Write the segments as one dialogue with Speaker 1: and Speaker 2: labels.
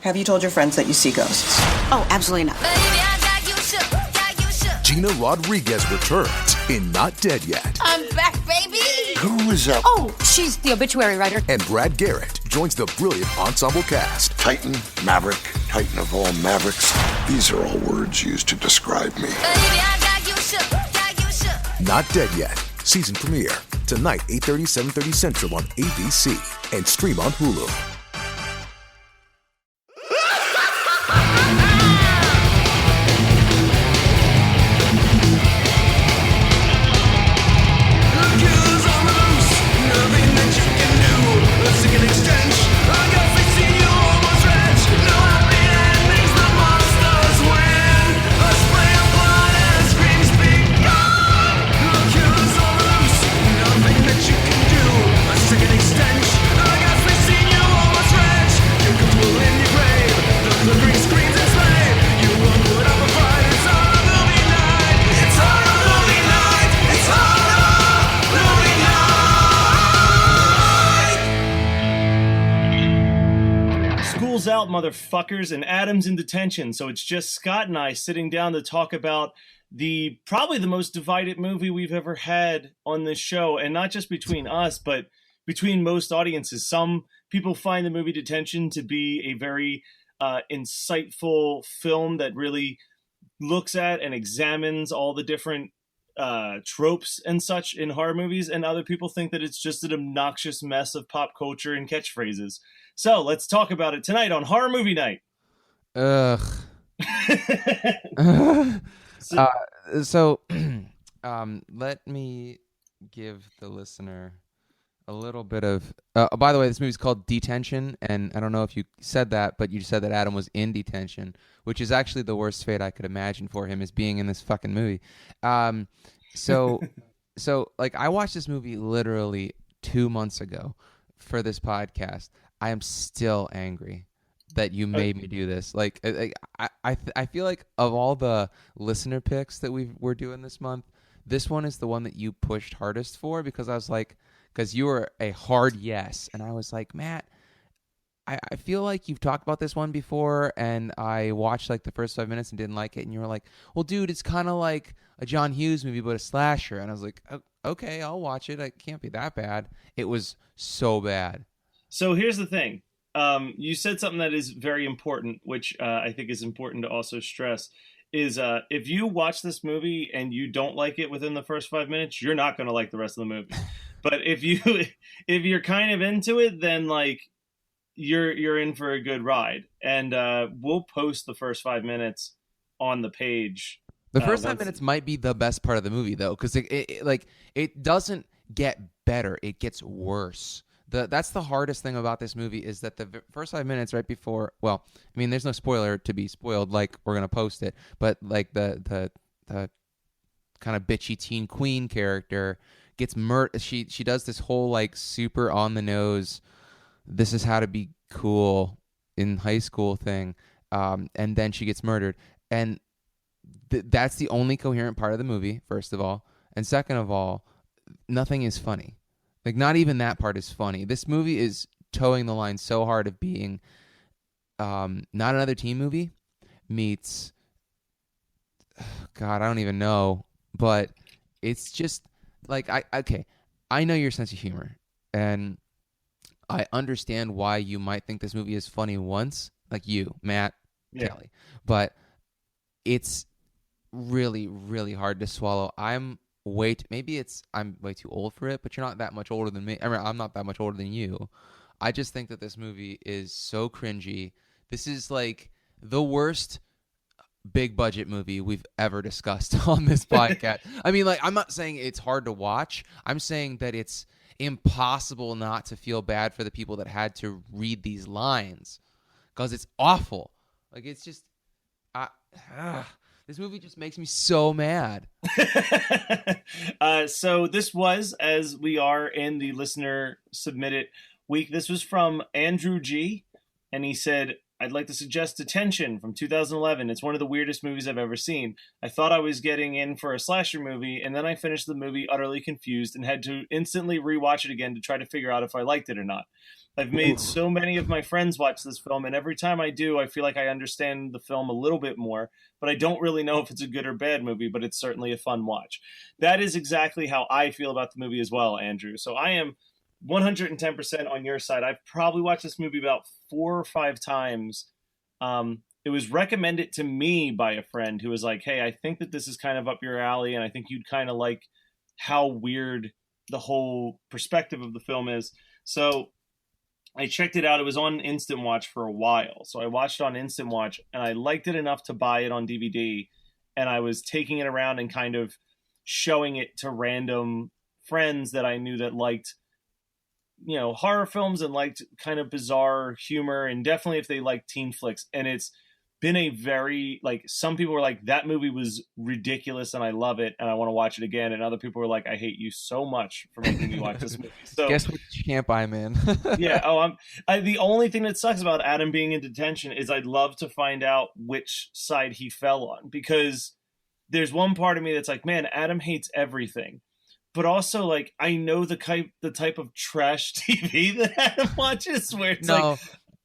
Speaker 1: Have you told your friends that you see ghosts?
Speaker 2: Oh, absolutely not.
Speaker 3: Gina Rodriguez returns in Not Dead Yet.
Speaker 2: I'm back, baby!
Speaker 4: Who is up?
Speaker 2: Oh, she's the obituary writer.
Speaker 3: And Brad Garrett joins the brilliant ensemble cast.
Speaker 4: Titan, Maverick, Titan of all Mavericks. These are all words used to describe me.
Speaker 3: Not Dead Yet. Season premiere. Tonight, 8:30, 7:30 Central on ABC. And stream on Hulu.
Speaker 5: Out, motherfuckers, and Adam's in detention, so it's just Scott and I sitting down to talk about probably the most divided movie we've ever had on this show, and not just between us, but between most audiences. Some people find the movie Detention to be a very insightful film that really looks at and examines all the different tropes and such in horror movies, and other people think that it's just an obnoxious mess of pop culture and catchphrases. So let's talk about it tonight on Horror Movie Night.
Speaker 6: Ugh. Let me give the listener a little bit of... by the way, this movie's called Detention, and I don't know if you said that, but you said that Adam was in detention, which is actually the worst fate I could imagine for him, is being in this fucking movie. So I watched this movie literally 2 months ago for this podcast. I am still angry that you made me do this. Like, I feel like of all the listener picks that we're doing this month, this one is the one that you pushed hardest for, because I was like, because you were a hard yes, and I was like, Matt, I feel like you've talked about this one before, and I watched like the first 5 minutes and didn't like it, and you were like, well, dude, it's kind of like a John Hughes movie but a slasher, and I was like, okay, I'll watch it. It can't be that bad. It was so bad.
Speaker 5: So here's the thing. You said something that is very important, which I think is important to also stress, is if you watch this movie and you don't like it within the first 5 minutes, you're not going to like the rest of the movie. But if you're kind of into it, then like you're in for a good ride. And we'll post the first 5 minutes on the page.
Speaker 6: The first 5 minutes might be the best part of the movie, though, because it doesn't get better; it gets worse. That's the hardest thing about this movie, is that the first 5 minutes right before, well, I mean, there's no spoiler to be spoiled, like we're going to post it, but like the kind of bitchy teen queen character gets murdered. She does this whole like super on the nose, this is how to be cool in high school thing, and then she gets murdered. And that's the only coherent part of the movie, first of all. And second of all, nothing is funny. Like, not even that part is funny. This movie is towing the line so hard of being Not Another Teen Movie meets... God, I don't even know. But it's just, like, I know your sense of humor. And I understand why you might think this movie is funny once. Like you, Matt, Kelly. But it's really, really hard to swallow. I'm way too old for it, but you're not that much older than me. I mean, I'm not that much older than you. I just think that this movie is so cringy. This is like the worst big budget movie we've ever discussed on this podcast. I mean, like, I'm not saying it's hard to watch. I'm saying that it's impossible not to feel bad for the people that had to read these lines, because it's awful. Like, it's just this movie just makes me so mad.
Speaker 5: So this was, as we are in the listener submitted week, this was from Andrew G. And he said, I'd like to suggest Detention from 2011. It's one of the weirdest movies I've ever seen. I thought I was getting in for a slasher movie, and then I finished the movie utterly confused and had to instantly rewatch it again to try to figure out if I liked it or not. I've made so many of my friends watch this film, and every time I do, I feel like I understand the film a little bit more, but I don't really know if it's a good or bad movie, but it's certainly a fun watch. That is exactly how I feel about the movie as well, Andrew. So I am 110% on your side. I've probably watched this movie about 4 or 5 times. It was recommended to me by a friend who was like, hey, I think that this is kind of up your alley, and I think you'd kind of like how weird the whole perspective of the film is. So I checked it out. It was on Instant Watch for a while. So I watched it on Instant Watch, and I liked it enough to buy it on DVD. And I was taking it around and kind of showing it to random friends that I knew that liked, horror films and liked kind of bizarre humor, and definitely if they liked teen flicks. And it's been a very, like, some people were like, that movie was ridiculous and I love it and I want to watch it again, and other people were like, I hate you so much for making me watch this movie. So
Speaker 6: guess which camp I'm in.
Speaker 5: yeah. The only thing that sucks about Adam being in detention is I'd love to find out which side he fell on, because there's one part of me that's like, man, Adam hates everything. But also, like, I know the type of trash TV that Adam watches, where it's like,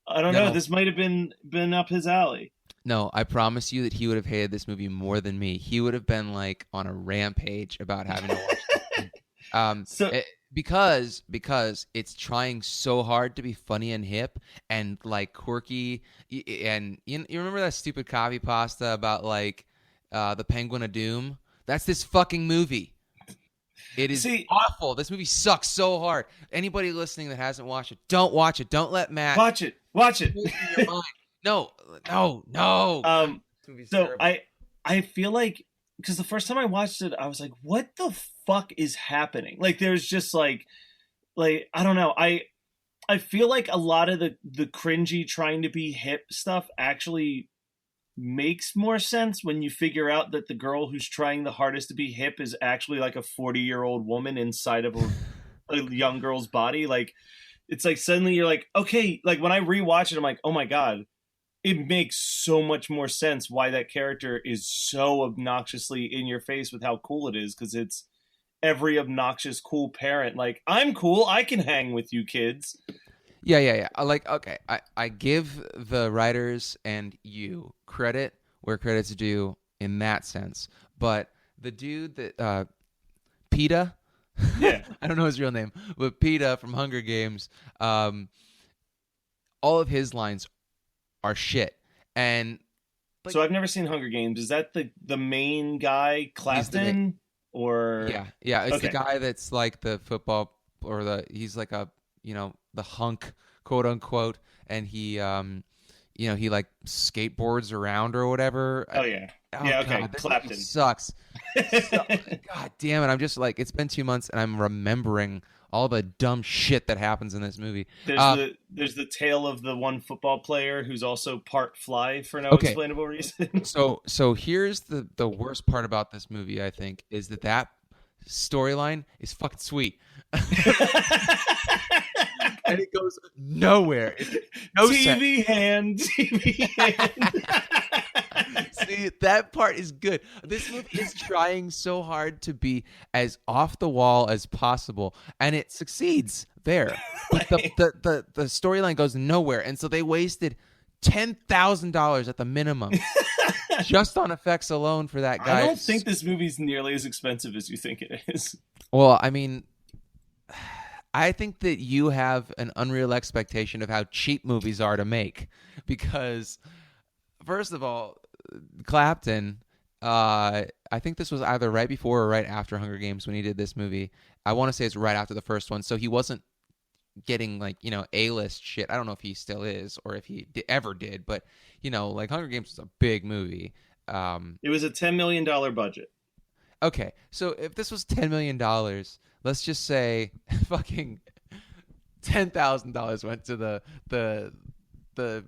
Speaker 5: I don't know, this might have been up his alley.
Speaker 6: No, I promise you that he would have hated this movie more than me. He would have been like on a rampage about having to watch it. Because it's trying so hard to be funny and hip and like quirky. And you remember that stupid copy pasta about like the Penguin of Doom? That's this fucking movie. It is awful. This movie sucks so hard. Anybody listening that hasn't watched it, don't watch it. Don't let Matt
Speaker 5: watch it.
Speaker 6: No.
Speaker 5: So I feel like, because the first time I watched it, I was like, what the fuck is happening? Like, there's just like I don't know. I feel like a lot of the cringy trying to be hip stuff actually makes more sense when you figure out that the girl who's trying the hardest to be hip is actually like a 40-year-old woman inside of a young girl's body. Like, it's like suddenly you're like, okay, like when I rewatch it, I'm like, oh my God, it makes so much more sense why that character is so obnoxiously in your face with how cool it is, because it's every obnoxious cool parent. Like, I'm cool, I can hang with you kids.
Speaker 6: Yeah. Okay, I give the writers and you credit where credit's due in that sense. But the dude that, PETA,
Speaker 5: yeah,
Speaker 6: I don't know his real name, but PETA from Hunger Games, all of his lines are shit. And like,
Speaker 5: so I've never seen Hunger Games. Is that the main guy, Clapton? Or
Speaker 6: yeah, it's the guy that's like the football, or he's like a, the hunk, quote unquote, and he he like skateboards around or whatever.
Speaker 5: Okay,
Speaker 6: God,
Speaker 5: Clapton
Speaker 6: sucks. God damn it! I'm just like, it's been 2 months and I'm remembering all the dumb shit that happens in this movie.
Speaker 5: There's the tale of the one football player who's also part fly for no explainable reason.
Speaker 6: So here's the worst part about this movie, I think, is that storyline is fucking sweet. And it goes nowhere. TV hand. See, that part is good. This movie is trying so hard to be as off the wall as possible, and it succeeds there. But the storyline goes nowhere, and so they wasted $10,000 at the minimum just on effects alone for that guy.
Speaker 5: I don't think this movie's nearly as expensive as you think it is.
Speaker 6: Well, I mean, I think that you have an unreal expectation of how cheap movies are to make, because first of all, Clapton, I think this was either right before or right after Hunger Games when he did this movie. I want to say it's right after the first one, so he wasn't getting like A-list shit. I don't know if he still is or if he ever did, but like Hunger Games was a big movie.
Speaker 5: It was a $10 million budget.
Speaker 6: Okay, so if this was $10 million, let's just say fucking $10,000 went to the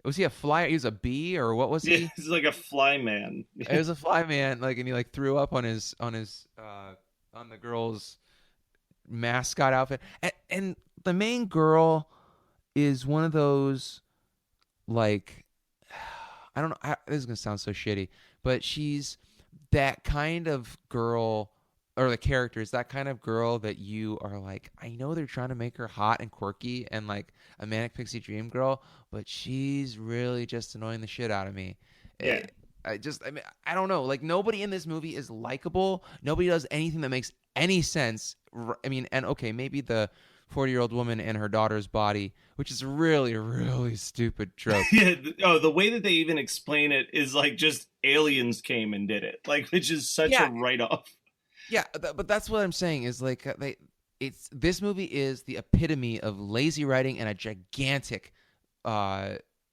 Speaker 6: was he a fly? He was a bee, or what was he?
Speaker 5: He's like a fly man.
Speaker 6: It was a fly man, like, and he like threw up on the girl's mascot outfit, and the main girl is one of those, like, I don't know. This is gonna sound so shitty, but she's that kind of girl or the character is that kind of girl that you are like, I know they're trying to make her hot and quirky and like a manic pixie dream girl, but she's really just annoying the shit out of me.
Speaker 5: Yeah.
Speaker 6: I mean, I don't know. Like, nobody in this movie is likable. Nobody does anything that makes any sense. I mean, and okay, maybe the 40-year-old woman and her daughter's body, which is really, really stupid trope.
Speaker 5: Yeah. Oh, the way that they even explain it is like just aliens came and did it, like, which is such a write-off.
Speaker 6: Yeah, but that's what I'm saying is like this movie is the epitome of lazy writing and a gigantic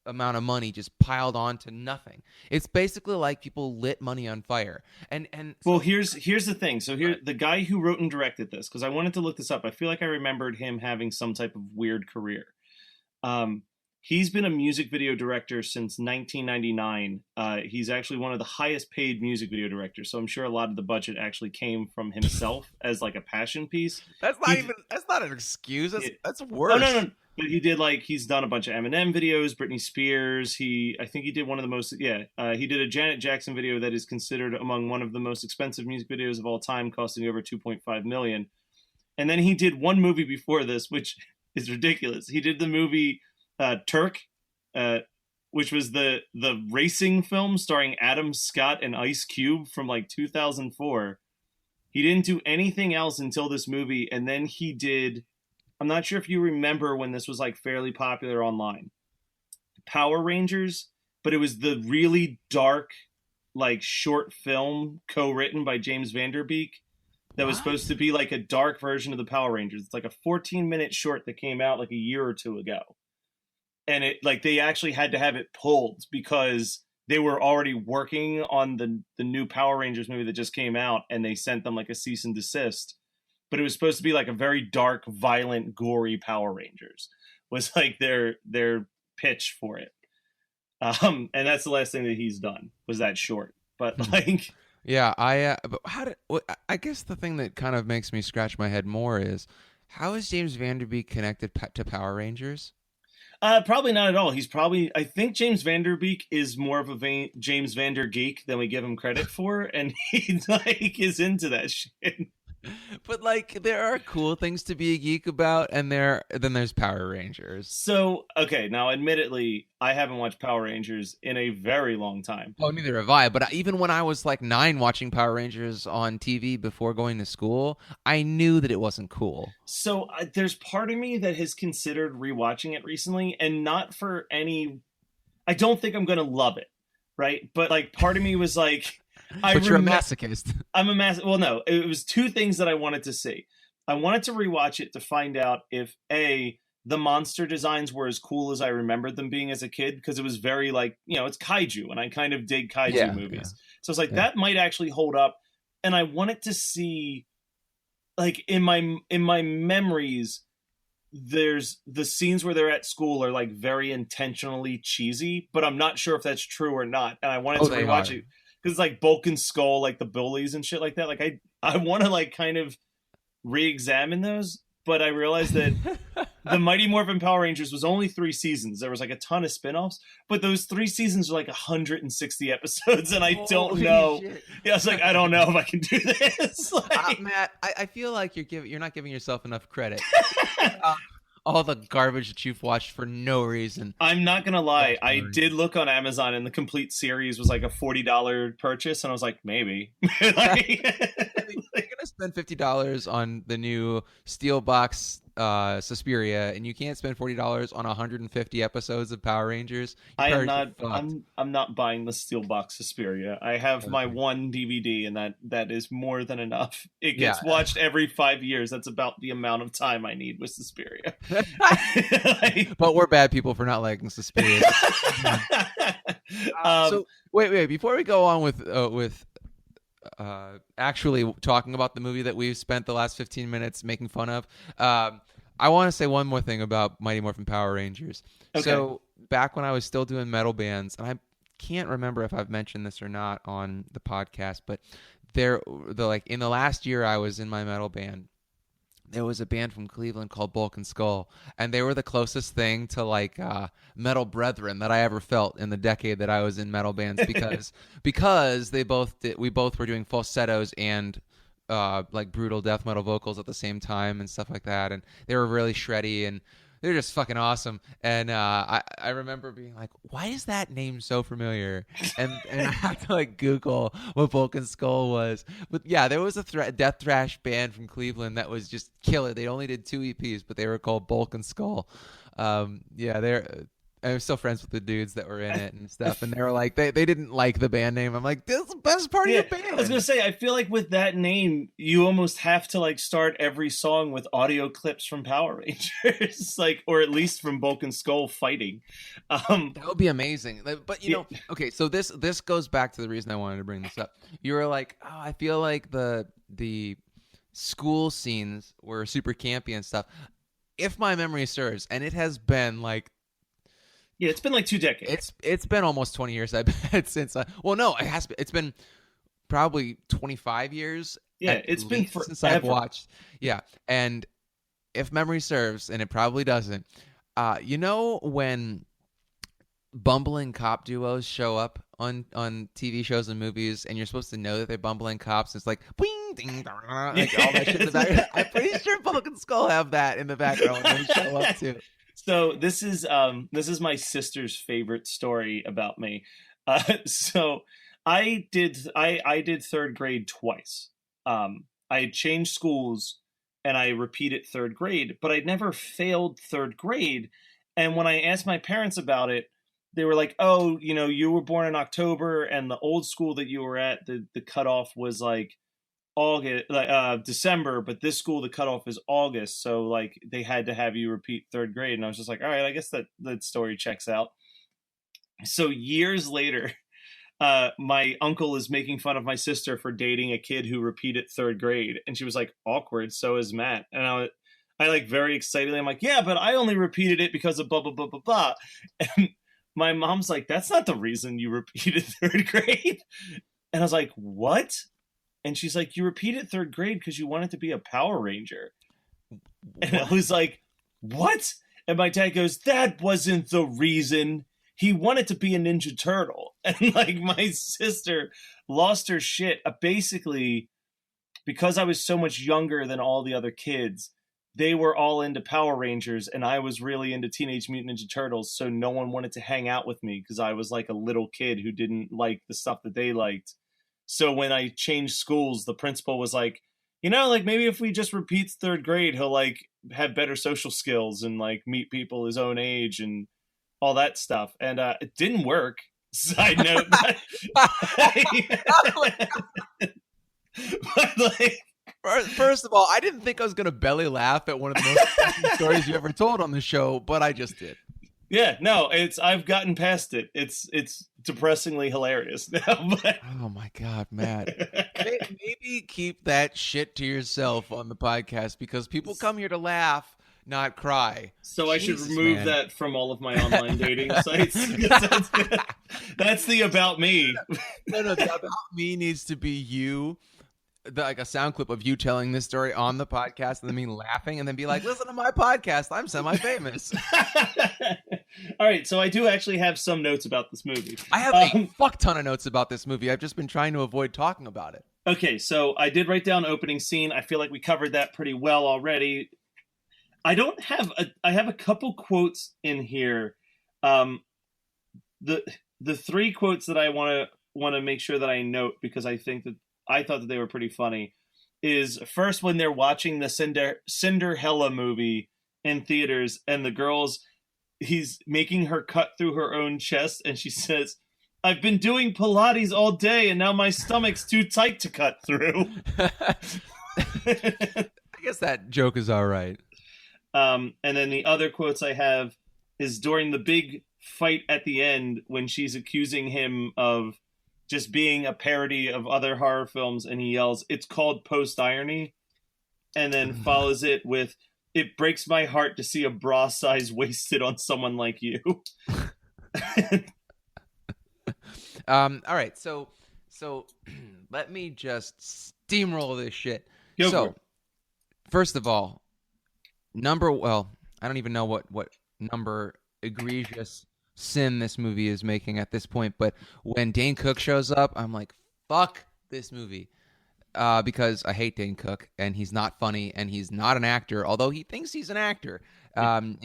Speaker 6: amount of money just piled on to nothing. It's basically like people lit money on fire. And so,
Speaker 5: well, here's the thing. So here, the guy who wrote and directed this, because I wanted to look this up. I feel like I remembered him having some type of weird career. He's been a music video director since 1999. He's actually one of the highest paid music video directors. So I'm sure a lot of the budget actually came from himself as like a passion piece.
Speaker 6: That's not an excuse. That's worse.
Speaker 5: Oh, no. But he did he's done a bunch of Eminem videos, Britney Spears. I think he did one of the most, he did a Janet Jackson video that is considered among one of the most expensive music videos of all time, costing over $2.5 million. And then he did one movie before this, which is ridiculous. He did the movie Turk, which was the racing film starring Adam Scott and Ice Cube from 2004. He didn't do anything else until this movie, and then he did, I'm not sure if you remember when this was fairly popular online, Power Rangers, but it was the really dark short film co-written by James Vanderbeek that was supposed to be a dark version of the Power Rangers. It's a 14-minute short that came out a year or two ago. And it they actually had to have it pulled because they were already working on the new Power Rangers movie that just came out, and they sent them a cease and desist. But it was supposed to be a very dark, violent, gory Power Rangers was their pitch for it. And that's the last thing that he's done was that short. But
Speaker 6: yeah, I guess the thing that kind of makes me scratch my head more is how is James Vanderbeek connected to Power Rangers?
Speaker 5: Probably not at all. I think James Vanderbeek is more of a James Vander geek than we give him credit for, and he is into that shit.
Speaker 6: But there are cool things to be a geek about, and then there's Power Rangers.
Speaker 5: So okay, now admittedly, I haven't watched Power Rangers in a very long time.
Speaker 6: Oh, neither have I. But even when I was 9 watching Power Rangers on TV before going to school, I knew that it wasn't cool.
Speaker 5: So there's part of me that has considered rewatching it recently, and not for any. I don't think I'm gonna love it, right? But part of me was
Speaker 6: But you're a masochist.
Speaker 5: I'm a masochist. Well, no, it was two things that I wanted to see. I wanted to rewatch it to find out if the monster designs were as cool as I remembered them being as a kid, because it was very it's kaiju, and I kind of dig kaiju movies. Yeah. So it's that might actually hold up, and I wanted to see in my memories. There's the scenes where they're at school are very intentionally cheesy, but I'm not sure if that's true or not, and I wanted to rewatch it. Because it's Bulk and Skull, the bullies and shit like that. I want to kind of re-examine those, but I realized that the Mighty Morphin Power Rangers was only 3 seasons. There was a ton of spin-offs, but those 3 seasons are 160 episodes, and I don't know. Shit. Yeah, I was I don't know if I can do this.
Speaker 6: Matt, I feel like you're not giving yourself enough credit. All the garbage that you've watched for no reason.
Speaker 5: I'm not gonna lie, I did look on Amazon, and the complete series was a $40 purchase, and I was maybe.
Speaker 6: You're gonna spend $50 on the new Steelbox Suspiria, and you can't spend $40 on 150 episodes of Power Rangers.
Speaker 5: I'm not buying the Steelbox Suspiria. I have my one DVD, and that is more than enough. It gets watched every 5 years. That's about the amount of time I need with Suspiria.
Speaker 6: But we're bad people for not liking Suspiria. So wait, before we go on with actually talking about the movie that we've spent the last 15 minutes making fun of, I want to say one more thing about Mighty Morphin Power Rangers. Okay. So back when I was still doing metal bands, and I can't remember if I've mentioned this or not on the podcast, but in the last year I was in my metal band, there was a band from Cleveland called Bulk and Skull, and they were the closest thing to Metal Brethren that I ever felt in the decade that I was in metal bands, because we both were doing falsettos and like brutal death metal vocals at the same time and stuff like that, and they were really shreddy and they're just fucking awesome. And I remember being like, why is that name so familiar? And I had to like Google what Vulcan Skull was. But yeah, there was a death thrash band from Cleveland that was just killer. They only did 2 EPs, but they were called Vulcan Skull. Yeah, I'm still friends with the dudes that were in it and stuff, and they were like, they didn't like the band name. I'm like, this is the best part of your band.
Speaker 5: I was gonna say, I feel like with that name, you almost have to like start every song with audio clips from Power Rangers, like, or at least from Vulcan Skull fighting.
Speaker 6: That would be amazing. But you know, okay, so this goes back to the reason I wanted to bring this up. You were like, oh, I feel like the school scenes were super campy and stuff. If my memory serves, and it has been like.
Speaker 5: Yeah, it's been like 2 decades.
Speaker 6: It's been almost 20 years, I bet, since well, no, it has been. It's been probably 25 years.
Speaker 5: Yeah, it's been
Speaker 6: since I've watched. Yeah, and if memory serves, and it probably doesn't, you know when bumbling cop duos show up on TV shows and movies, and you're supposed to know that they're bumbling cops. It's like, bing, ding, dong, like all that shit in the background. I'm pretty sure Vulcan Skull have that in the background when they show up too.
Speaker 5: So this is my sister's favorite story about me. So I did 3rd grade twice. I had changed schools and I repeated 3rd grade, but I'd never failed 3rd grade. And when I asked my parents about it, they were like, "Oh, you know, you were born in October, and the old school that you were at, the cutoff was like August, December, but this school the cutoff is August, so like they had to have you repeat 3rd grade." And I was just like, all right, I guess that story checks out. So years later, my uncle is making fun of my sister for dating a kid who repeated 3rd grade, and she was like, awkward, so is Matt. And I like very excitedly, I'm like, yeah, but I only repeated it because of blah blah blah blah blah. And my mom's like, that's not the reason you repeated 3rd grade. And I was like, what? And she's like, you repeated 3rd grade because you wanted to be a Power Ranger. And I was like, what? And my dad goes, that wasn't the reason. He wanted to be a Ninja Turtle. And like my sister lost her shit. Basically, because I was so much younger than all the other kids, they were all into Power Rangers and I was really into Teenage Mutant Ninja Turtles. So no one wanted to hang out with me because I was like a little kid who didn't like the stuff that they liked. So when I changed schools, the principal was like, you know, like maybe if we just repeat 3rd grade, he'll like have better social skills and like meet people his own age and all that stuff. And it didn't work. Side note. But like,
Speaker 6: first of all, I didn't think I was going to belly laugh at one of the most interesting stories you ever told on the show, but I just did.
Speaker 5: Yeah, no, I've gotten past it. It's depressingly hilarious now. But...
Speaker 6: Oh my God, Matt. Maybe keep that shit to yourself on the podcast because people come here to laugh, not cry.
Speaker 5: So I should remove that from all of my online dating sites. That's the about me.
Speaker 6: No, the about me needs to be you. Like a sound clip of you telling this story on the podcast and then me laughing and then be like, listen to my podcast. I'm semi-famous.
Speaker 5: All right. So I do actually have some notes about this movie.
Speaker 6: I have a fuck ton of notes about this movie. I've just been trying to avoid talking about it.
Speaker 5: Okay. So I did write down opening scene. I feel like we covered that pretty well already. I have a couple quotes in here. The 3 quotes that I want to make sure that I note because I thought that they were pretty funny is first when they're watching the Cinderella movie in theaters and the girl's, he's making her cut through her own chest and she says, I've been doing Pilates all day and now my stomach's too tight to cut through.
Speaker 6: I guess that joke is all right.
Speaker 5: And then the other quotes I have is during the big fight at the end when she's accusing him of just being a parody of other horror films, and he yells, it's called post-irony, and then follows it with, it breaks my heart to see a bra size wasted on someone like you.
Speaker 6: All right, so let me just steamroll this shit. First of all, I don't even know what number egregious sin this movie is making at this point, but when Dane Cook shows up, I'm like, fuck this movie. because I hate Dane Cook, and he's not funny, and he's not an actor, although he thinks he's an actor.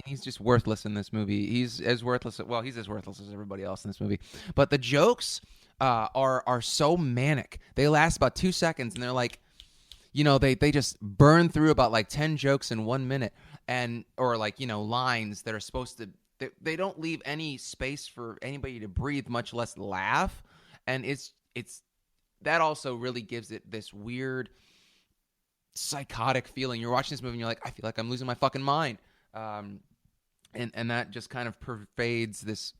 Speaker 6: He's just worthless in this movie. He's as worthless as everybody else in this movie. But the jokes are so manic. They last about 2 seconds, and they're like, they just burn through about like 10 jokes in 1 minute, or like lines that are supposed to. They don't leave any space for anybody to breathe, much less laugh. And it's that also really gives it this weird psychotic feeling. You're watching this movie and you're like, I feel like I'm losing my fucking mind. And that just kind of pervades this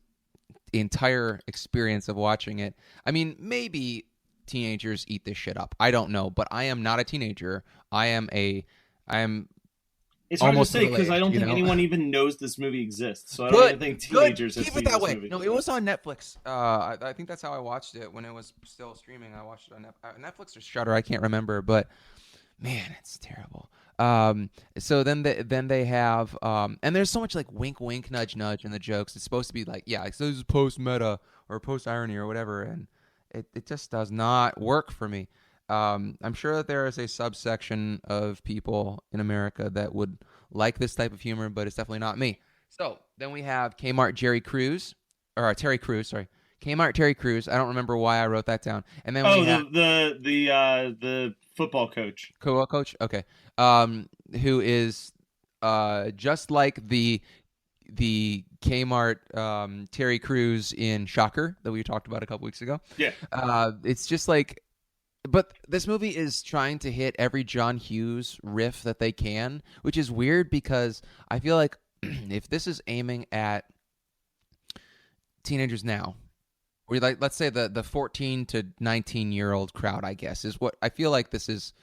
Speaker 6: entire experience of watching it. I mean, maybe teenagers eat this shit up. I don't know, but I am not a teenager. I am
Speaker 5: It's hard to
Speaker 6: almost
Speaker 5: say because I don't think anyone even knows this movie exists. So I don't even think teenagers have
Speaker 6: Keep
Speaker 5: seen
Speaker 6: it that
Speaker 5: this
Speaker 6: way.
Speaker 5: movie.
Speaker 6: No, it was on Netflix. I think that's how I watched it when it was still streaming. I watched it on Netflix or Shudder. I can't remember, but man, it's terrible. So then they have and there's so much like wink wink nudge nudge in the jokes. It's supposed to be like, yeah, so this is post meta or post irony or whatever, and it just does not work for me. I'm sure that there is a subsection of people in America that would like this type of humor, but it's definitely not me. So then we have Kmart Terry Crews. Kmart Terry Crews. I don't remember why I wrote that down. And then
Speaker 5: the football coach.
Speaker 6: Coach. Okay. Who is just like the Kmart Terry Crews in Shocker that we talked about a couple weeks ago.
Speaker 5: Yeah.
Speaker 6: It's just like. But this movie is trying to hit every John Hughes riff that they can, which is weird because I feel like if this is aiming at teenagers now, or like let's say the 14 to 19-year-old crowd, I guess, is what I feel like this is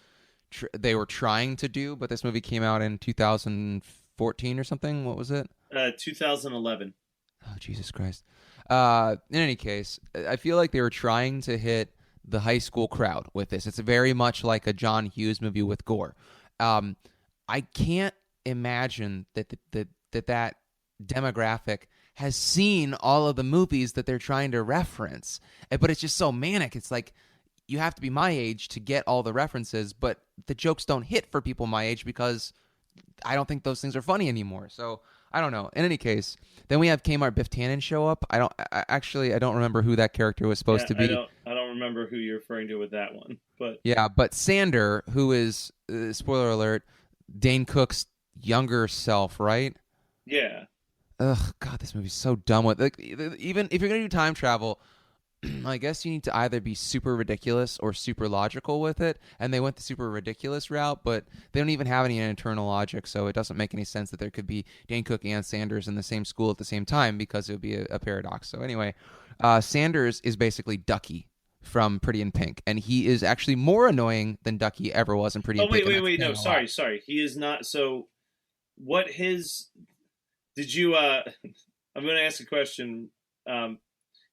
Speaker 6: they were trying to do, but this movie came out in 2014 or something. What was it?
Speaker 5: 2011.
Speaker 6: Oh, Jesus Christ. In any case, I feel like they were trying to hit the high school crowd with this. It's very much like a John Hughes movie with gore. I can't imagine that demographic has seen all of the movies that they're trying to reference. But it's just so manic. It's like you have to be my age to get all the references, but the jokes don't hit for people my age because I don't think those things are funny anymore. So I don't know. In any case, then we have Kmart Biff Tannen show up. I don't remember who that character was supposed to be.
Speaker 5: I don't remember who you're referring to with that one. But
Speaker 6: yeah, but Sander, who is spoiler alert, Dane Cook's younger self, right?
Speaker 5: Yeah.
Speaker 6: Ugh, God, this movie's so dumb. Even if you're gonna do time travel, I guess you need to either be super ridiculous or super logical with it, and they went the super ridiculous route, but they don't even have any internal logic, so it doesn't make any sense that there could be Dane Cook and Sanders in the same school at the same time because it would be a paradox. So anyway, Sanders is basically Ducky from Pretty in Pink, and he is actually more annoying than Ducky ever was in Pretty in Pink.
Speaker 5: Wait, no, sorry. He is not. So what did you, I'm going to ask a question.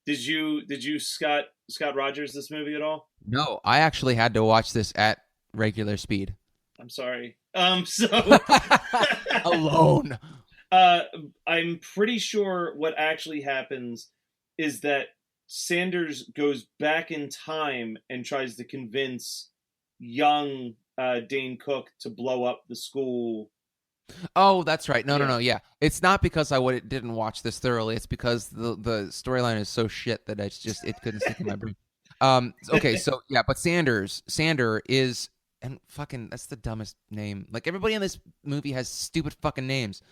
Speaker 5: Did you Scott Rogers this movie at all?
Speaker 6: No, I actually had to watch this at regular speed.
Speaker 5: I'm sorry. So
Speaker 6: alone.
Speaker 5: I'm pretty sure what actually happens is that Sanders goes back in time and tries to convince young Dane Cook to blow up the school.
Speaker 6: Oh, that's right. No. Yeah, it's not because I didn't watch this thoroughly. It's because the storyline is so shit that it couldn't stick in my brain. Okay, so yeah, but Sander is, and fucking that's the dumbest name. Like everybody in this movie has stupid fucking names.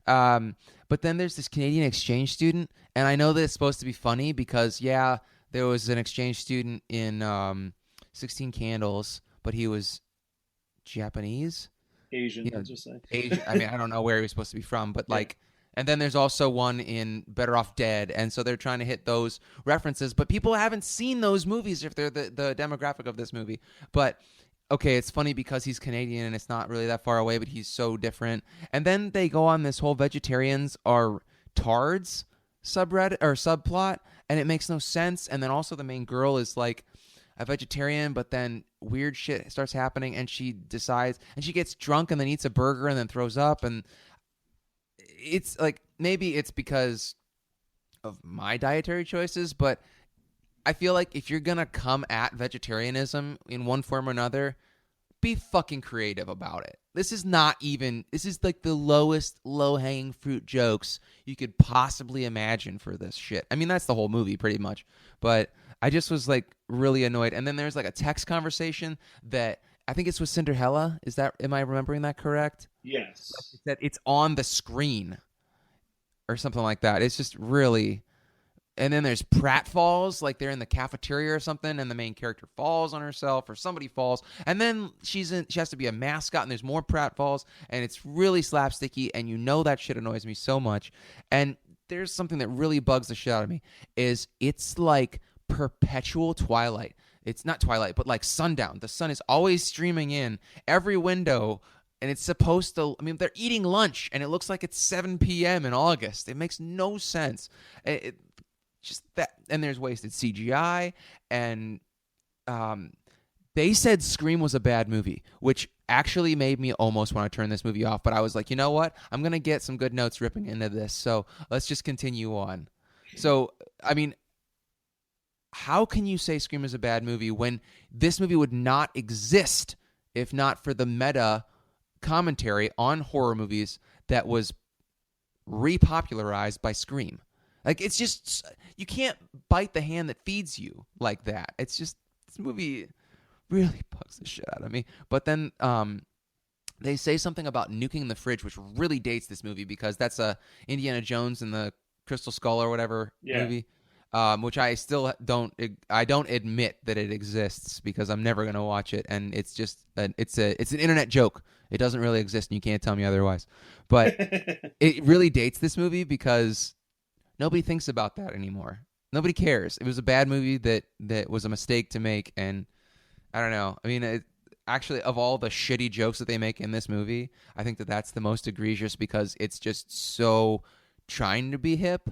Speaker 6: But then there's this Canadian exchange student, and I know that it's supposed to be funny because yeah, there was an exchange student in 16 Candles, but he was Japanese.
Speaker 5: Asian, let's just say.
Speaker 6: Asian. I mean, I don't know where he was supposed to be from, but like, and then there's also one in Better Off Dead, and so they're trying to hit those references, but people haven't seen those movies if they're the demographic of this movie. But okay, it's funny because he's Canadian and it's not really that far away, but he's so different. And then they go on this whole vegetarians are tards subreddit or subplot, and it makes no sense. And then also the main girl is like a vegetarian, but then weird shit starts happening and she decides and she gets drunk and then eats a burger and then throws up. And it's like, maybe it's because of my dietary choices, but I feel like if you're gonna come at vegetarianism in one form or another, be fucking creative about it. This is like the lowest low-hanging fruit jokes you could possibly imagine for this shit. I mean, that's the whole movie pretty much. But I just was like really annoyed. And then there's like a text conversation that I think it's with Cinderella. Am I remembering that correct?
Speaker 5: Yes.
Speaker 6: That it's on the screen or something like that. It's just really. And then there's pratfalls, like they're in the cafeteria or something, and the main character falls on herself, or somebody falls, and then she has to be a mascot, and there's more pratfalls, and it's really slapsticky, and you know that shit annoys me so much. And there's something that really bugs the shit out of me, is it's like perpetual twilight. It's not twilight, but like sundown. The sun is always streaming in every window, and it's supposed to, I mean, they're eating lunch, and it looks like it's 7 p.m. in August. It makes no sense. Just that, and there's wasted CGI, and they said Scream was a bad movie, which actually made me almost want to turn this movie off. But I was like, you know what? I'm gonna get some good notes ripping into this, so let's just continue on. So, I mean, how can you say Scream is a bad movie when this movie would not exist if not for the meta commentary on horror movies that was repopularized by Scream? Like, it's just, you can't bite the hand that feeds you like that. It's just, this movie really bugs the shit out of me. But then they say something about nuking the fridge, which really dates this movie, because that's Indiana Jones and the Crystal Skull or whatever movie, which I still don't admit that it exists, because I'm never going to watch it. And it's just, it's an internet joke. It doesn't really exist, and you can't tell me otherwise. But it really dates this movie because nobody thinks about that anymore. Nobody cares. It was a bad movie that was a mistake to make, and I don't know. I mean, actually, of all the shitty jokes that they make in this movie, I think that that's the most egregious, because it's just so trying to be hip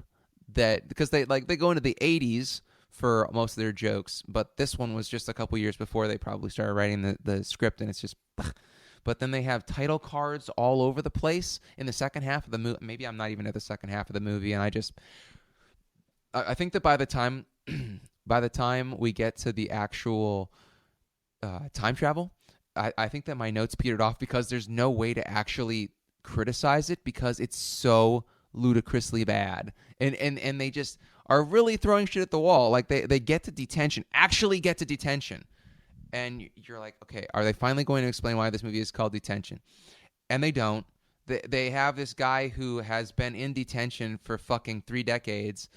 Speaker 6: because they go into the 80s for most of their jokes, but this one was just a couple years before they probably started writing the script, and it's just. But then they have title cards all over the place in the second half of the movie. Maybe I'm not even at the second half of the movie, and I think that by the time we get to the actual time travel, I think that my notes petered off, because there's no way to actually criticize it, because it's so ludicrously bad, and they just are really throwing shit at the wall. Like they get to detention, and you're like, okay, are they finally going to explain why this movie is called Detention? And they don't. They have this guy who has been in detention for fucking 3 decades,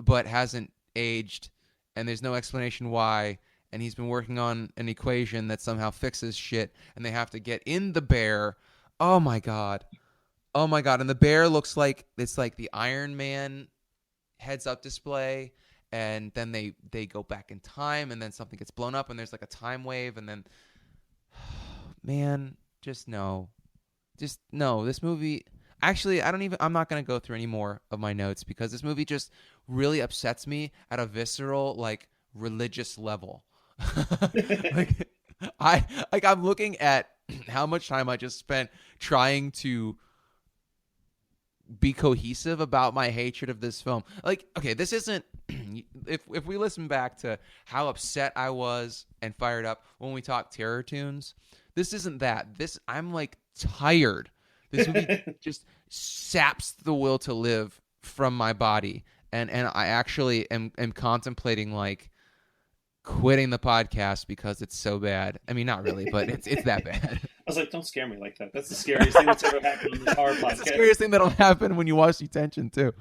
Speaker 6: but hasn't aged, and there's no explanation why, and he's been working on an equation that somehow fixes shit, and they have to get in the bear. Oh my god. And the bear looks like it's like the Iron Man heads-up display, and then they go back in time, and then something gets blown up, and there's like a time wave, and then man, just no. This movie, actually, I'm not going to go through any more of my notes, because this movie just really upsets me at a visceral, like, religious level. I'm looking at how much time I just spent trying to be cohesive about my hatred of this film. Like, okay, this isn't if we listen back to how upset I was and fired up when we talked terror tunes, this isn't that. I'm like tired. This movie just saps the will to live from my body, and I actually am contemplating like quitting the podcast because it's so bad. I mean, not really, but it's that bad.
Speaker 5: I was like, don't scare me like that. That's the scariest thing that's ever happened on this horror podcast.
Speaker 6: That's the scariest thing that'll happen when you watch Detention too.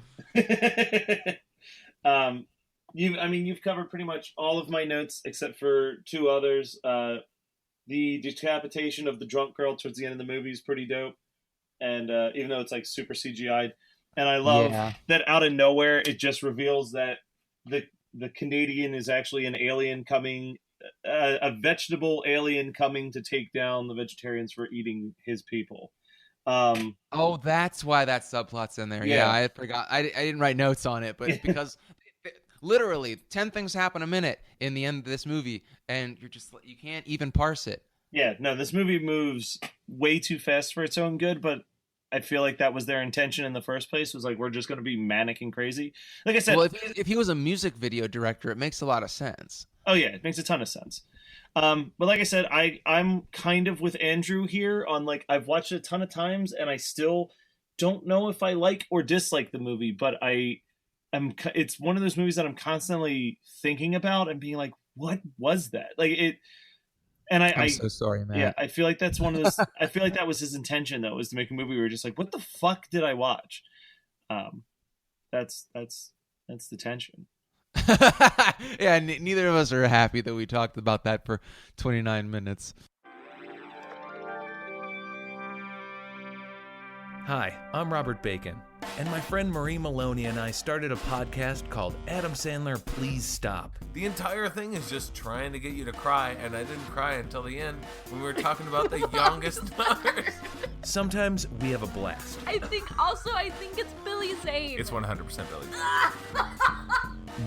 Speaker 5: You've covered pretty much all of my notes except for 2 others. The decapitation of the drunk girl towards the end of the movie is pretty dope, and even though it's like super CGI'd, and I love that out of nowhere it just reveals that the Canadian is actually an alien coming, a vegetable alien coming to take down the vegetarians for eating his people.
Speaker 6: Oh, that's why that subplot's in there. Yeah, I forgot. I didn't write notes on it, but because literally 10 things happen a minute in the end of this movie, and you can't even parse it.
Speaker 5: Yeah, no, this movie moves way too fast for its own good, but I feel like that was their intention in the first place, was like, we're just going to be manic and crazy. Like I said,
Speaker 6: well, if he was a music video director, it makes a lot of sense.
Speaker 5: oh yeah, it makes a ton of sense. But like I said, I'm kind of with Andrew here on, like, I've watched it a ton of times and I still don't know if I like or dislike the movie, but it's one of those movies that I'm constantly thinking about and being like, what was that? Like it, and
Speaker 6: I'm so sorry, man.
Speaker 5: Yeah, I feel like that's one of those. I feel like that was his intention, though, was to make a movie where you're just like, what the fuck did I watch? That's the tension.
Speaker 6: Yeah, neither of us are happy that we talked about that for 29 minutes.
Speaker 7: Hi, I'm Robert Bacon, and my friend Marie Maloney and I started a podcast called Adam Sandler Please Stop.
Speaker 8: The entire thing is just trying to get you to cry, and I didn't cry until the end when we were talking about the youngest numbers.
Speaker 7: Sometimes we have a blast.
Speaker 9: I think it's Billy Zane.
Speaker 8: It's 100% Billy.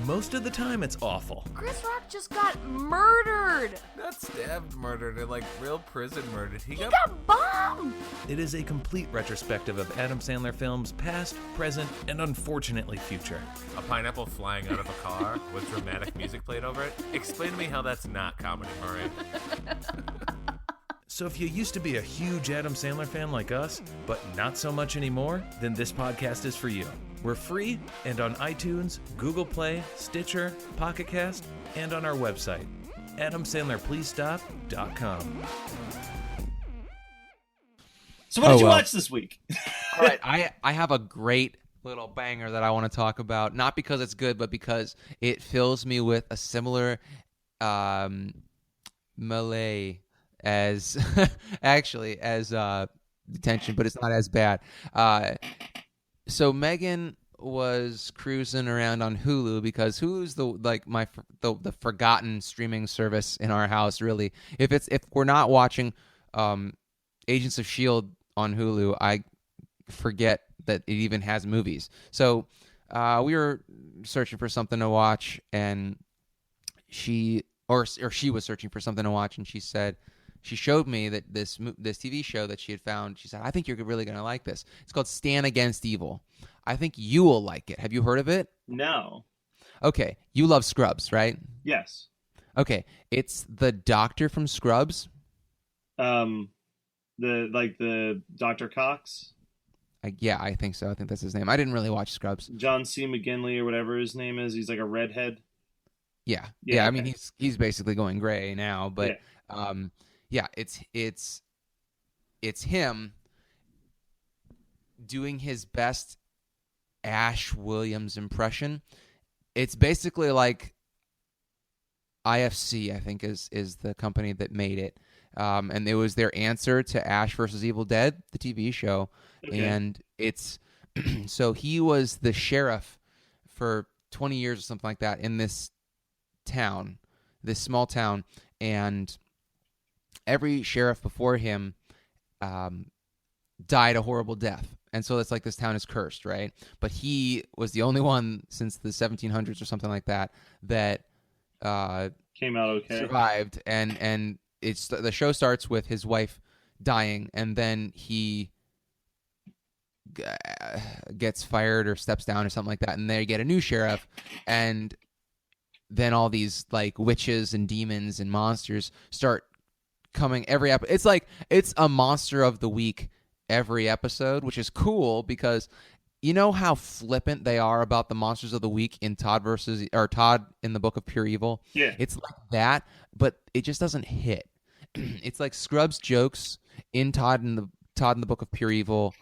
Speaker 7: Most of the time it's awful.
Speaker 9: Chris Rock just got murdered.
Speaker 8: Not stabbed, murdered, or like real prison murdered. He got
Speaker 9: bombed.
Speaker 7: It is a complete retrospective of Adam Sandler films, past, present, and unfortunately future.
Speaker 8: a pineapple flying out of a car with dramatic music played over it. Explain to me how that's not comedy, Murray.
Speaker 7: So if you used to be a huge Adam Sandler fan like us, but not so much anymore, then this podcast is for you. We're free and on iTunes, Google Play, Stitcher, Pocket Cast, and on our website, AdamSandlerPleaseStop.com.
Speaker 5: So what did you watch this week?
Speaker 6: All right, I have a great little banger that I want to talk about, not because it's good, but because it fills me with a similar melee as actually as Detention, but it's not as bad. So Megan was cruising around on Hulu because Hulu's the forgotten streaming service in our house. Really, if we're not watching Agents of S.H.I.E.L.D. on Hulu, I forget that it even has movies. So we were searching for something to watch, and she was searching for something to watch, and she showed me that this TV show that she had found. She said, "I think you're really going to like this. It's called Stand Against Evil. I think you will like it. Have you heard of it?"
Speaker 5: No.
Speaker 6: Okay, you love Scrubs, right?
Speaker 5: Yes.
Speaker 6: Okay, it's the doctor from Scrubs.
Speaker 5: The Dr. Cox?
Speaker 6: Yeah, I think so. I think that's his name. I didn't really watch Scrubs.
Speaker 5: John C. McGinley or whatever his name is. He's like a redhead.
Speaker 6: Yeah.
Speaker 5: Yeah,
Speaker 6: I
Speaker 5: okay.
Speaker 6: mean, he's basically going gray now, but it's him doing his best Ash Williams impression. It's basically like IFC, I think is the company that made it. And it was their answer to Ash versus Evil Dead, the TV show. Okay. And it's so he was the sheriff for 20 years or something like that in this town, this small town, and every sheriff before him died a horrible death. And so it's like this town is cursed, right? But he was the only one since the 1700s or something like that
Speaker 5: came out okay,
Speaker 6: survived. And it's the show starts with his wife dying, and then he gets fired or steps down or something like that, and they get a new sheriff, and then all these like witches and demons and monsters start coming every episode. It's like it's a monster of the week every episode, which is cool because you know how flippant they are about the monsters of the week in Todd in the Book of Pure Evil.
Speaker 5: Yeah,
Speaker 6: it's like that, but it just doesn't hit. It's like Scrubs jokes in Todd in the Book of Pure Evil,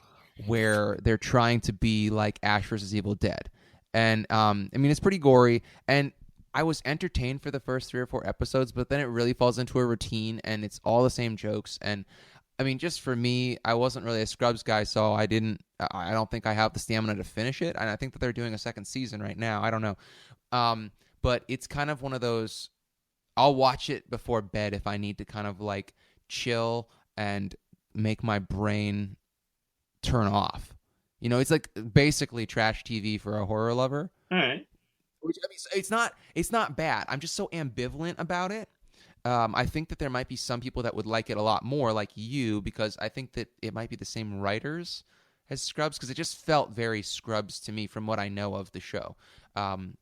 Speaker 6: where they're trying to be like Ash versus Evil Dead, and I mean it's pretty gory, and I was entertained for the first 3 or 4 episodes, but then it really falls into a routine, and it's all the same jokes. And I mean, just for me, I wasn't really a Scrubs guy, so I don't think I have the stamina to finish it. And I think that they're doing a second season right now. I don't know. But it's kind of one of those, I'll watch it before bed if I need to kind of like chill and make my brain turn off. You know, it's like basically trash TV for a horror lover.
Speaker 5: All right.
Speaker 6: Which, I mean, it's not bad. I'm just so ambivalent about it. I think that there might be some people that would like it a lot more, like you, because I think that it might be the same writers as Scrubs because it just felt very Scrubs to me from what I know of the show. And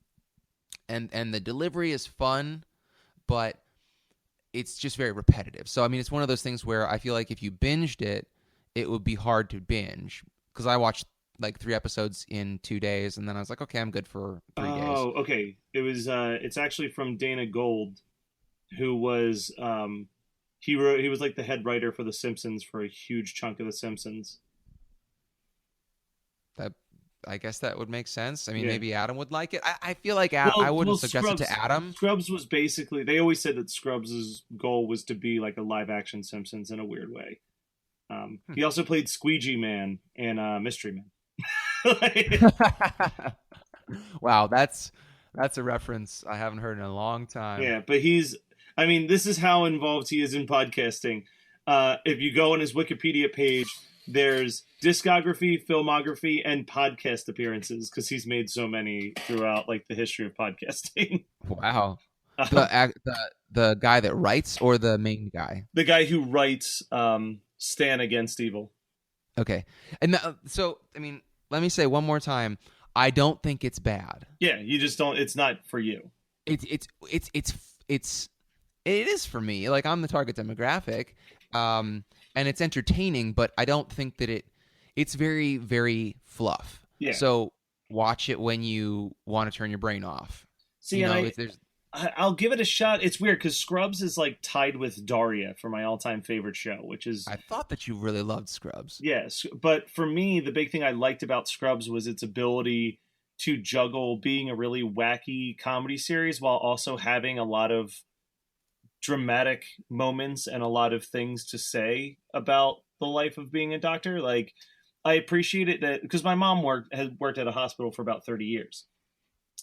Speaker 6: the delivery is fun, but it's just very repetitive. So I mean, it's one of those things where I feel like if you binged it, it would be hard to binge because I watched like 3 episodes in 2 days, and then I was like, okay, I'm good for 3 days.
Speaker 5: Oh, okay. It was. It's actually from Dana Gould, who was he was like the head writer for The Simpsons for a huge chunk of The Simpsons.
Speaker 6: I guess that would make sense. I mean,
Speaker 5: Yeah.
Speaker 6: maybe Adam would like it. I feel like I wouldn't suggest it to Adam.
Speaker 5: Scrubs was basically, they always said that Scrubs' goal was to be like a live-action Simpsons in a weird way. He also played Squeegee Man and Mystery Man.
Speaker 6: Wow, that's a reference I haven't heard in a long time.
Speaker 5: Yeah, but this is how involved he is in podcasting. If you go on his Wikipedia page, there's discography, filmography, and podcast appearances because he's made so many throughout like the history of podcasting.
Speaker 6: Wow. The guy that writes or the main guy?
Speaker 5: The guy who writes Stan Against Evil. Okay.
Speaker 6: And so, I mean, let me say one more time, I don't think it's bad.
Speaker 5: Yeah, you just don't. It's not for you.
Speaker 6: It is for me. Like, I'm the target demographic, and it's entertaining, but I don't think that it's very, very fluff.
Speaker 5: Yeah.
Speaker 6: So watch it when you want to turn your brain off.
Speaker 5: See, I'll give it a shot. It's weird because Scrubs is like tied with Daria for my all-time favorite show, which is...
Speaker 6: I thought that you really loved Scrubs.
Speaker 5: Yes, but for me, the big thing I liked about Scrubs was its ability to juggle being a really wacky comedy series while also having a lot of dramatic moments and a lot of things to say about the life of being a doctor. Like, I appreciated that because my mom had worked at a hospital for about 30 years.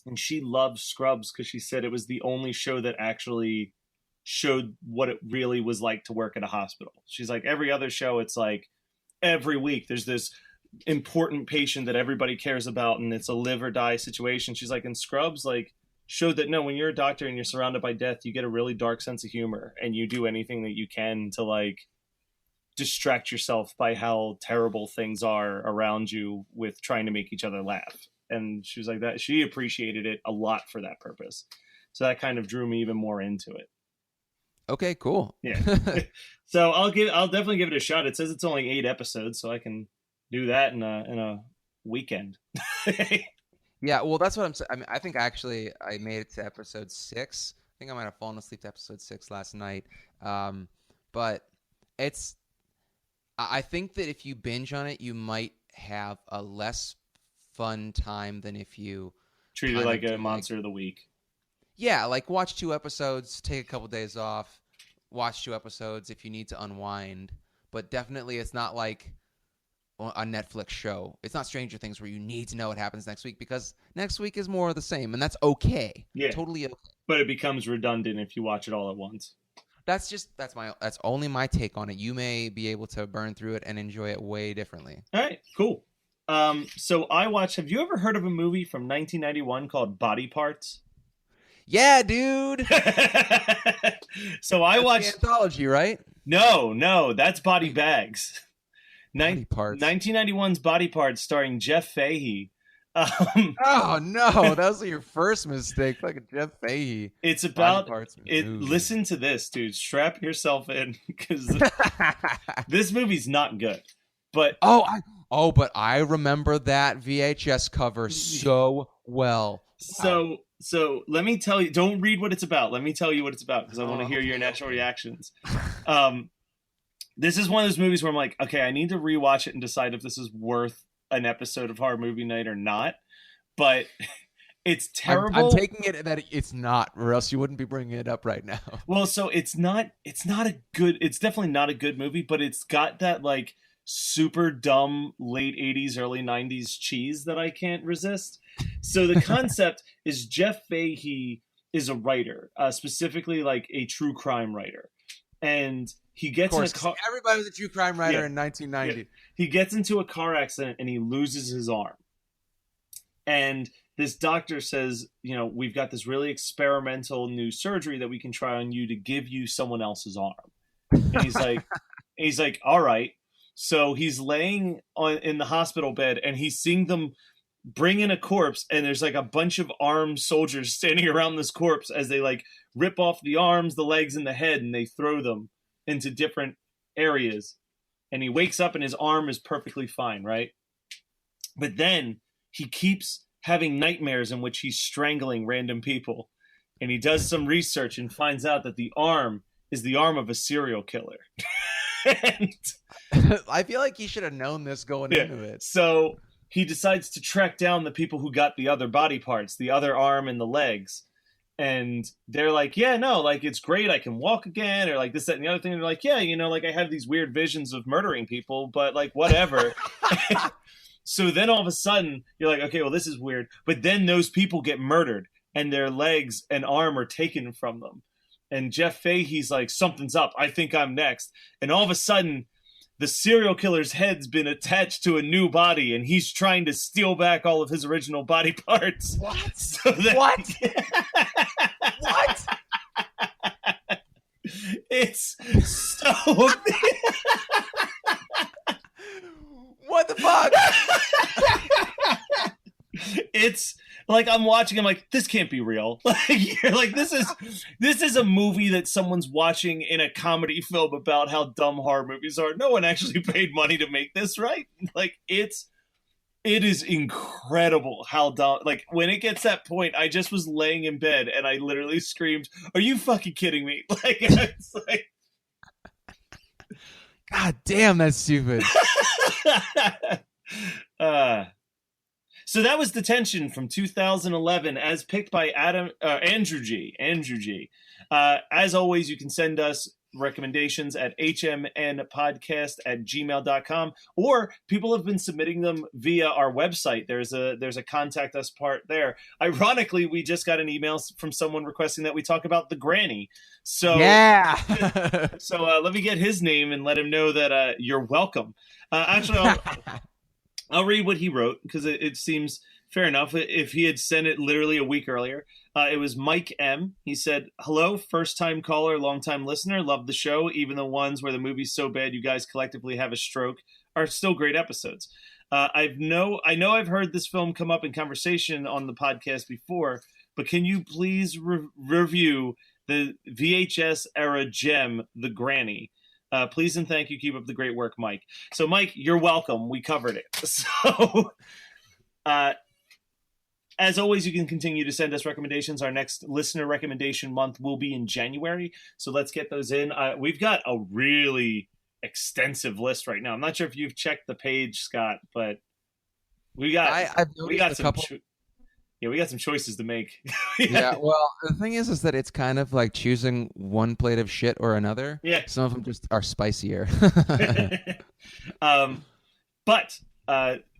Speaker 5: And she loved Scrubs because she said it was the only show that actually showed what it really was like to work at a hospital. She's like, every other show, it's like every week there's this important patient that everybody cares about and it's a live or die situation. She's like, in Scrubs, like, showed that no, when you're a doctor and you're surrounded by death, you get a really dark sense of humor and you do anything that you can to like distract yourself by how terrible things are around you with trying to make each other laugh. And she was like that. She appreciated it a lot for that purpose. So that kind of drew me even more into it.
Speaker 6: Okay, cool.
Speaker 5: Yeah. So I'll definitely give it a shot. It says it's only 8 episodes, so I can do that in a weekend.
Speaker 6: Yeah, well, that's what I'm saying. I mean, I think actually I made it to episode 6. I think I might have fallen asleep to episode 6 last night. But I think that if you binge on it, you might have a less fun time than if you
Speaker 5: treat it like a monster of the week.
Speaker 6: Yeah, like watch 2 episodes, take a couple days off, watch 2 episodes if you need to unwind. But definitely it's not like a Netflix show. It's not Stranger Things where you need to know what happens next week because next week is more of the same, and that's okay.
Speaker 5: Yeah,
Speaker 6: totally okay.
Speaker 5: But it becomes redundant if you watch it all at once.
Speaker 6: That's only my take on it. You may be able to burn through it and enjoy it way differently.
Speaker 5: All right, cool. So I watched. Have you ever heard of a movie from 1991 called Body Parts?
Speaker 6: Yeah, dude.
Speaker 5: So I watched
Speaker 6: the anthology, right?
Speaker 5: No, that's Body Bags.
Speaker 6: Body Parts.
Speaker 5: 1991's Body Parts, starring Jeff Fahey.
Speaker 6: Oh no, that was your first mistake. Fucking Jeff Fahey.
Speaker 5: It's about it. Listen to this, dude. Strap yourself in because this movie's not good. But
Speaker 6: but I remember that VHS cover so well.
Speaker 5: Wow. So let me tell you. Don't read what it's about. Let me tell you what it's about because I want to hear your natural reactions. This is one of those movies where I'm like, okay, I need to rewatch it and decide if this is worth an episode of Horror Movie Night or not. But it's terrible.
Speaker 6: I'm taking it that it's not, or else you wouldn't be bringing it up right now.
Speaker 5: Well, so it's definitely not a good movie, but it's got that like super dumb late 80s, early 90s cheese that I can't resist. So the concept is Jeff Fahey is a writer, specifically like a true crime writer. And he gets in a car.
Speaker 6: Everybody was a true crime writer in 1990.
Speaker 5: Yeah. He gets into a car accident and he loses his arm. And this doctor says, we've got this really experimental new surgery that we can try on you to give you someone else's arm. And he's like, all right. So he's laying in the hospital bed, and he's seeing them bring in a corpse, and there's like a bunch of armed soldiers standing around this corpse as they like rip off the arms, the legs, and the head, and they throw them into different areas. And he wakes up and his arm is perfectly fine, right? But then he keeps having nightmares in which he's strangling random people. And he does some research and finds out that the arm is the arm of a serial killer. And
Speaker 6: I feel like he should have known this going into it.
Speaker 5: So he decides to track down the people who got the other body parts, the other arm and the legs. And they're like, yeah, no, like, it's great. I can walk again, or like this, that, and the other thing. And they're like, yeah, you know, like I have these weird visions of murdering people, but like, whatever. So then all of a sudden you're like, okay, well, this is weird. But then those people get murdered and their legs and arm are taken from them. And Jeff Fahey's like, something's up. I think I'm next. And all of a sudden, the serial killer's head's been attached to a new body, and he's trying to steal back all of his original body parts.
Speaker 6: What?
Speaker 5: So that,
Speaker 6: What? What?
Speaker 5: It's so...
Speaker 6: What the fuck?
Speaker 5: It's like I'm watching. I'm like, this can't be real. Like, you're like, this is a movie that someone's watching in a comedy film about how dumb horror movies are. No one actually paid money to make this, right? Like, it is incredible how dumb. Like, when it gets that point, I just was laying in bed and I literally screamed, "Are you fucking kidding me?" Like, it's like,
Speaker 6: God damn, that's stupid.
Speaker 5: So that was Detention from 2011, as picked by Andrew G. As always, you can send us recommendations at hmnpodcast@gmail.com, or people have been submitting them via our website. There's a contact us part there. Ironically, we just got an email from someone requesting that we talk about The Granny. So
Speaker 6: yeah.
Speaker 5: So let me get his name and let him know that you're welcome. Actually, I'll read what he wrote, because it seems fair enough. If he had sent it literally a week earlier, it was Mike M. He said, "Hello, first-time caller, long-time listener. Love the show. Even the ones where the movie's so bad you guys collectively have a stroke are still great episodes. I know I've heard this film come up in conversation on the podcast before, but can you please review the VHS era gem, The Granny? Please and thank you. Keep up the great work, Mike." So, Mike, you're welcome. We covered it. So, as always, you can continue to send us recommendations. Our next listener recommendation month will be in January. So let's get those in. We've got a really extensive list right now. I'm not sure if you've checked the page, Scott, but we got some choices to make.
Speaker 6: Yeah, well, the thing is that it's kind of like choosing one plate of shit or another.
Speaker 5: Yeah.
Speaker 6: Some of them just are spicier.
Speaker 5: But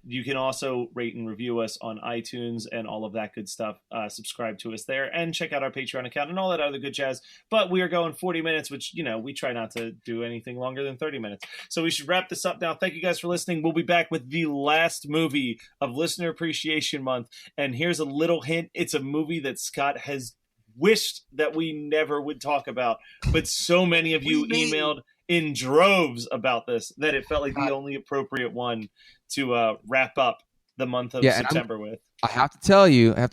Speaker 5: you can also rate and review us on iTunes and all of that good stuff. Subscribe to us there and check out our Patreon account and all that other good jazz. But we are going 40 minutes, which, you know, we try not to do anything longer than 30 minutes. So we should wrap this up now. Thank you guys for listening. We'll be back with the last movie of Listener Appreciation Month. And here's a little hint. It's a movie that Scott has wished that we never would talk about. But so many of you emailed in droves about this that it felt like the only appropriate one to wrap up the month of September with.
Speaker 6: I have to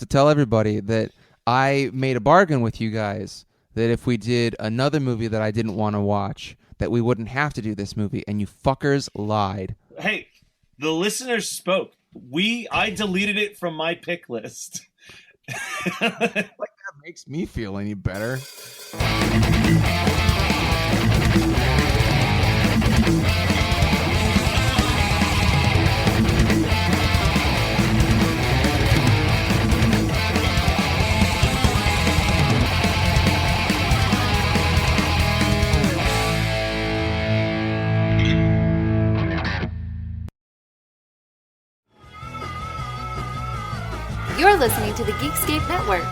Speaker 6: tell everybody that I made a bargain with you guys that if we did another movie that I didn't want to watch, that we wouldn't have to do this movie, and you fuckers lied.
Speaker 5: Hey, the listeners spoke. I deleted it from my pick list.
Speaker 6: Like that makes me feel any better.
Speaker 10: You're listening to the Geekscape Network.